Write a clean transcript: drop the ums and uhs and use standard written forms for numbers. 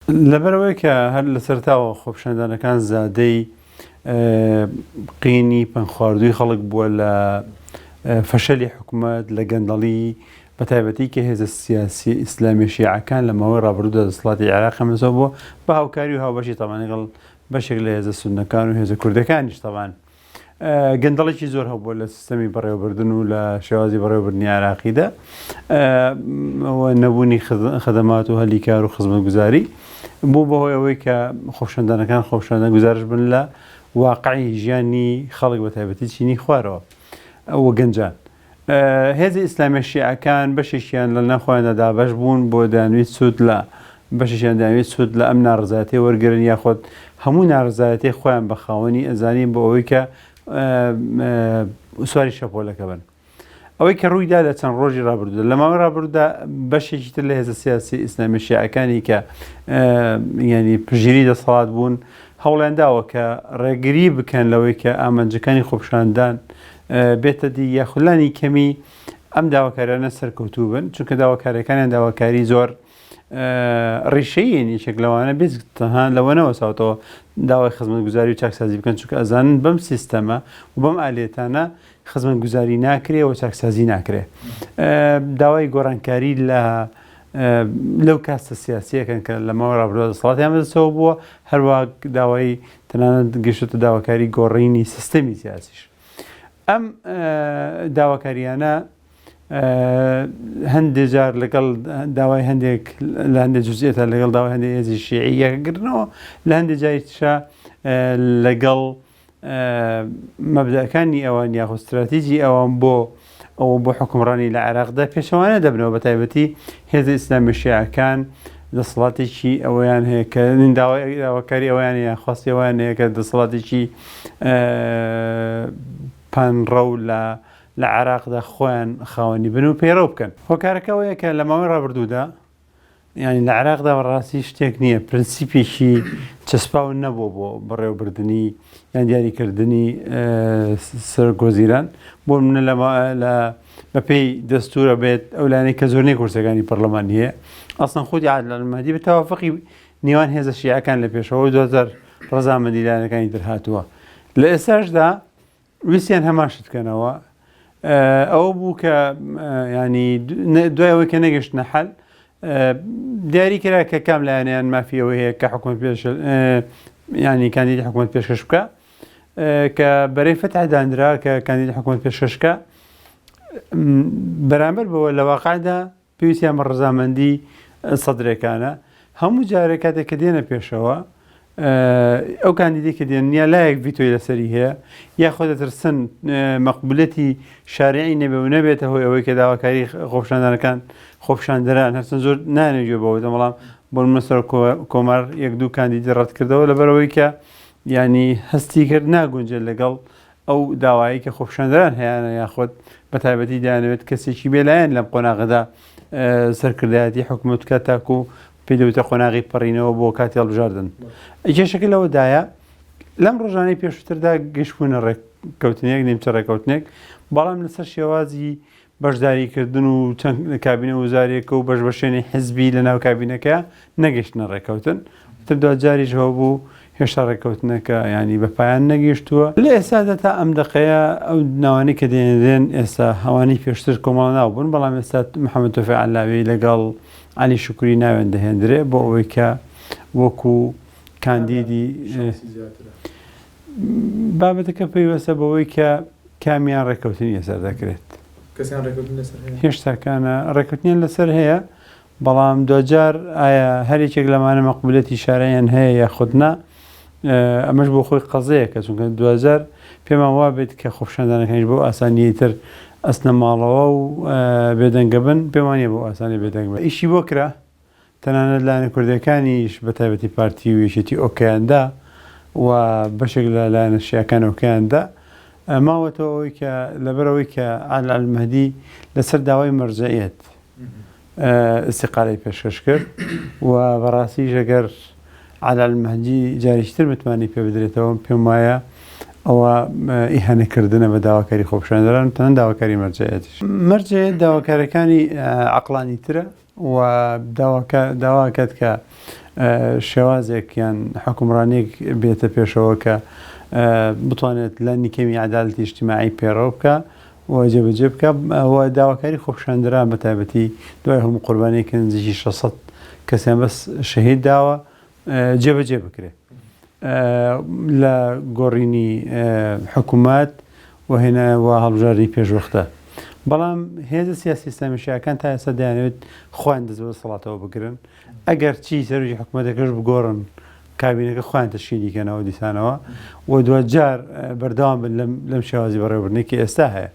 لەبەرەوەی کە هەر لە سەرتاوە خۆپیشاندانەکان زادەی قینی پەنخواردووی خەڵک بووە لە فەشەلی حکوومەت لە گەندەڵی بەتایبەتی کە هێزە سیاسی ئیسلامی شیعەکان لە ماوەی ڕابردوودا دەسەڵاتی عێراق هەمەزەوە بووە بە هاوکاری و هاوبەشی تەمەن لەگەڵ بەشێک لە هێزە سوننەکان و هێزە کوردەکانیش تەمان گەندەڵێکی زۆر هەبووە لە سیستەمی بەڕێوەبردن و لە شێوازی بەڕێوەبردنی عێراقیدا نەبوونی خەدەمات و هەلیکار و خزمەتگوزاری بوو بەهۆی ئەوەی کە خۆپیشاندانەکان خۆپیشاندان گوزارش بن لە واقعی ژیانی خەڵک بەتایبەتی چینی خوارەوە ئەوە گەنجان هێزی ئیسلامی شیعەکان بەشێکیان لە ناخۆیاندا دابەش بوون بۆ دانویست سوود لە بەشێکیان داویست سوود لە ئەم ناڕزایەتیە وەرگرن یاخۆت هەموو ناڕزایەتی خۆیان بە خاوەنی ئەزانین بۆ ئەوەی کە سواری شەپۆلەکە بن ئەوەی کە ڕوویدا لە چەند ڕۆژی ڕابردوودا لە ماوەی ڕابردوودا بەشێکی تر لە هێزە سیاسی ئیسلامی شیعەکانی کە ینی پژیری دەسەڵات بوون هەوڵیان داوە کە ڕێگری بکەن لەوەی کە ئامانجەکانی خۆپیشاندان بێتە دی یاخولانی کەمی ئەم داواکاریانە سەرکەوتوو بن چونکە داواکاریەکانیان داواکاری زۆر ڕیشەیە یەکێک لەوانە بێزتەها لەوەنەوە ساوتەوە داوای خزمەتگوزاری و چاکسازی بکەن چونکە ئەزانن بەم سیستەمە و بەم ئالێتانە خزمەتگوزاری ناکرێ و چاکسازی ناکرێ داوای گۆڕانکاری لەو کاستە سیاسیەکەن کە لە ماوەی ڕابردوودا دەسەڵاتیان بەدەستەوە بووە هەروە داوای تەنانەت گەشتە داواکاری گۆڕینی سیستەمی سیاسیش ئەم داواکاریانە هەندێک جار لەگەڵ داوای هەندێک لە هەندێک جزئیەتە لەگەڵ داوای هەندێک هێزی شیعی یەکگرتنەوە لە هەندێک جاریشە لەگەڵ مەبدەکانی ئەوان یاخۆ استراتیجی ئەوان بۆ حکومڕانی لە عێراقدا پێشەوانە دەبنەوە بەتایبەتی هێزە ئیسلامی شیعەکان دەسەڵاتێکی ئەوەیان هەیە کە داواکاری ئەویان هەیە خواستی ئەویان هەیە کە دەسەڵاتێکی پانڕە و لە عێراقدا خۆیان خاوەنی بن و پەیڕەو بکەن هۆکارەکەەوەیە کە لە ماوەی ڕابردوودا ینی لە عێراقدا بەڕاستی شتێک نییە پرەنسیپێکی چەسپاون نەبوو بۆ بەڕێوەبردننی یان دیاریکردنی سەرۆکوەزیران بۆ منە بەپێی دەستورە بێت ئەو لایەنەی کە زۆرنەی کورسەکانی پەرلەمانی هەیە ئەسڵەن خودی عادل المەهدی بە تەوافقی نێوان هێزە شیعەکان لە پێشەوە 2000 ڕەزامەندی لایەنەکانی تر هاتووە لە ئێستاشدا ویسیان هەماشت بکەنەوە ئەوە بوو کە ینی دوای ئەوەی کە نەگەشتنە حەل دیاری کرا کە کام لایەنیان مافیەوە هەیە کە حکومەت پێش ینی کاندیدی حکومەت پێشکەش بکە کە بەرەی فەتح دانرا کە کاندیدی حکومەت پێشکەشکە بەرامبەر بەوە لە واقعدا پێویستیان بە ڕەزامەندی سەدرەکانە هەموو جارێک کاتێک کە دێنە پێشەوە ئەو کاندیدی کە دێنیا لایەک ڤیتۆی لەسەری هەیە یاخۆ دەترسن مەقبولەتی شارعی نەبێ و نەبێتە هۆی ئەوەی کە داواکاری خۆپیشاندانەکان خۆپیشاندەران هەرچەند زۆر نانێژێ بەوەی بەڵام بۆ مەسەر کۆمار یەک دوو کاندیدی ڕەت کردەوە لەبەرەوەی کە ینی هەستی کرد ناگونجێت لەگەڵ ئەو داوایی کە خۆپیشاندەران هەیەە یاخۆت بەتایبەتی دەیانەوێت کەسێکی بێلایەن لەم قۆناغەدا سەرکردایەتی حکومەت بکات تاکو پێی دەوتە قۆناغی پەڕینەوە بۆ کاتی هەڵبژاردن کێشەکە لەوەدایە لەم ڕۆژانەی پێشووتردا گەشتبوونە ڕێککەوتنێک نیمچە ڕێککەوتنێک بەڵام لەسەر شێوازی بەشداریکردن و چەند کابینە وزارێکە و بەشبەشێنی حزبی لە ناو کابینەکە نەگەشتنە ڕێککەوتن تر دو جاریشەوە بوو هێشتا ڕێککەوتنەکە ینی بە پایان نەگەیشتووە لە ئێستادا تا ئەم دقەیە ئەو ناوانی کە دێنێن ئێستا هەوانی پێشتر کۆمەڵ ناو بوون بەڵام ئێستا محەممەد تۆفیق عەلاوی لەگەڵ علی شکوری ناوێن دەهێنرێ بۆ ئەوەی کە وەکو کاندیدی بابەتەکە پێیوەسە بەوەی کە کامیان ڕێککەوتنی لەسەر دەکرێت هێشتاکانە ڕێککەوتنیان لەسەر هەیە بەڵام دوجار ئایا هەرێکێک لەمانە مەقبولەتی شارعیان هەیە یا خودنا ئەمەش بۆ خۆی قەزەیە کە چونکە 2000 پێمان وا بێت کە خۆپیشاندانەکانیش بۆ ئاسانیتر ئەسنە ماڵەوە و بێدەنگە بن پێمانە بۆ ئاسانی بێدەنگ بە ئیشی بۆ کرا تەنانەت لایەنە کوردەکانیش بە تایبەتی پارتی و یەکێتی ئۆکیاندا و بەشێک لە لایەنە شیعەکان ئۆکیاندا ماوەتەوە ئەوەی کە لەبەرەوەی کە عادل المەهدی لەسەر داوای مەرجەعیەت استیقاڵی پێشکەش کرد و بەڕاستی ژەگەر عادل المەهدی جاریشتر بتوانانی پێ بدرێتەوە پێم وایە ئەوە ئیهانەکردنە بە داواکاری خۆپیشاندەران تەنانەت داواکاری مەرجەعیەتیش مەرجەعیەت داواکارەکانی عەقڵانی ترە و داواکات کە شێوازێک یان حکومڕانێک بێتە پێشەوە کە بتوانێت لە نیکەمی عەدالەتی ئیجتیماعی پێڕەو بکە و جێبەجێ بکە و داواکاری خۆپیشاندەران بە تایبەتی دوای هەموو قوربانیەکی نزیکی 600 کەسیان بەس شەهید داوە جێبەجێ بکرێت لە گۆڕینی حکوومەت و هێناوە هەڵبژاردننی پێشوەختە. بەڵام هێزە سیاسی ئیسلامیشیەکان تا ئێستا دەیانەوێت خۆیان دەست بە دەسەڵاتەوە بگرن ئەگەر چی سەرۆکی حکوومەتەکەش بگۆڕن کابینەکە خۆیان تەشکیلی کەنەوە دیسانەوە و دوجار بەردەوام بن لەم شێوازی بەڕێوەبردنێکی ئێستا هەیە.